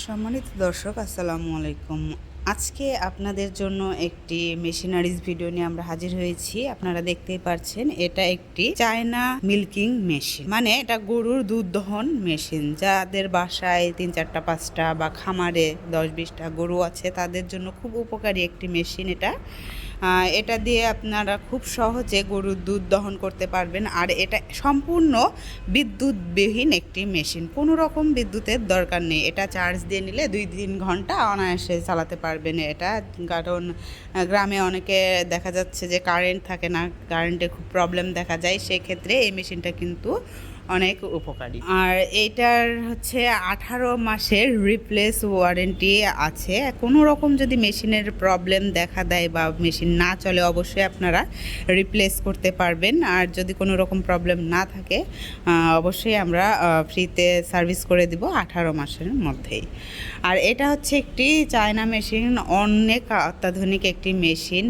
সম্মানিত দর্শক, আসসালামু আলাইকুম। আজকে আপনাদের জন্য একটি মেশিনারিজ ভিডিও নিয়ে আমরা হাজির হয়েছি। আপনারা দেখতেই পাচ্ছেন, এটা একটি চায়না মিল্কিং মেশিন, মানে এটা গরুর দুধ দহন মেশিন। যাদের বাসায় 3-4-5টা বা খামারে 10-20টা গরু আছে, তাদের জন্য খুব উপকারী একটি মেশিন এটা। এটা দিয়ে আপনারা খুব সহজে গরুর দুধ দহন করতে পারবেন। আর এটা সম্পূর্ণ বিদ্যুৎবিহীন একটি মেশিন, কোনো রকম বিদ্যুতের দরকার নেই। এটা চার্জ দিয়ে নিলে 2-3 ঘন্টা অনায়াসে চালাতে পারবেন এটা। কারণ গ্রামে অনেকে দেখা যাচ্ছে যে কারেন্ট থাকে না, কারেন্টে খুব প্রবলেম দেখা যায়, সেক্ষেত্রে এই মেশিনটা কিন্তু অনেক উপকারী। আর এইটার হচ্ছে 18 মাসের রিপ্লেস ওয়ারেন্টি আছে। কোনো রকম যদি মেশিনের প্রবলেম দেখা দেয় বা মেশিন না চলে, অবশ্যই আপনারা রিপ্লেস করতে পারবেন। আর যদি কোনো রকম প্রবলেম না থাকে, অবশ্যই আমরা ফ্রিতে সার্ভিস করে দিব 18 মাসের মধ্যেই। আর এটা হচ্ছে একটি চায়না মেশিন, অনেক অত্যাধুনিক একটি মেশিন।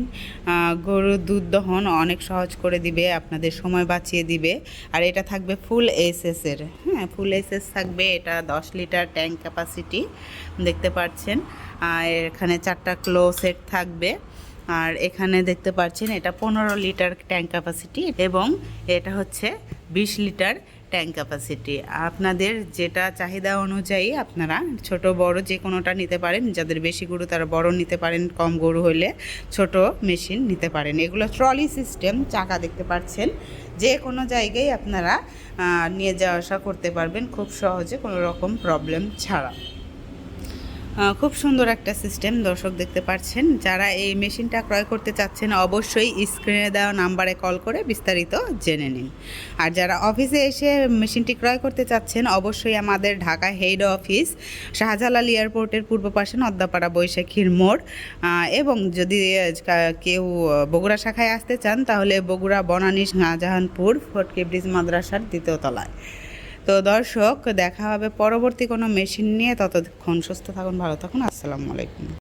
গরুর দুধ দহন অনেক সহজ করে দিবে, আপনাদের সময় বাঁচিয়ে দিবে। আর এটা থাকবে ফুল এসএসের, ফুল এসএস থাকবে। এটা 10 লিটার ট্যাঙ্ক ক্যাপাসিটি দেখতে পাচ্ছেন। আর এখানে 4টা ক্লো সেট থাকবে। আর এখানে দেখতে পাচ্ছেন এটা 15 লিটার ট্যাঙ্ক ক্যাপাসিটি, এবং এটা হচ্ছে 20 লিটার ট্যাঙ্ক ক্যাপাসিটি। আপনাদের যেটা চাহিদা অনুযায়ী আপনারা ছোট বড় যে কোনোটা নিতে পারেন। যাদের বেশি গরু তারা বড় নিতে পারেন, কম গরু হলে ছোট মেশিন নিতে পারেন। এগুলো ট্রলি সিস্টেম, চাকা দেখতে পাচ্ছেন। যে কোনো জায়গায় আপনারা নিয়ে যাওয়া আসা করতে পারবেন খুব সহজে, কোনো রকম প্রবলেম ছাড়া। খুব সুন্দর একটা সিস্টেম দর্শক দেখতে পাচ্ছেন। যারা এই মেশিনটা ক্রয় করতে চাচ্ছেন, অবশ্যই স্ক্রিনে দেওয়া নাম্বারে কল করে বিস্তারিত জেনে নিন। আর যারা অফিসে এসে মেশিনটি ক্রয় করতে চাচ্ছেন, অবশ্যই আমাদের ঢাকা হেড অফিস শাহজালাল এয়ারপোর্টের পূর্ব পাশে নদ্দাপাড়া বৈশাখীর মোড়। এবং যদি কেউ বগুড়া শাখায় আসতে চান, তাহলে বগুড়া বনানী শাহজাহানপুর ফটকে ব্রিজ মাদ্রাসার 2য় তলায়। তো দর্শক, দেখা হবে পরবর্তী কোনো মেশিন নিয়ে। ততক্ষণ সুস্থ থাকুন, ভালো থাকুন। আসসালামু আলাইকুম।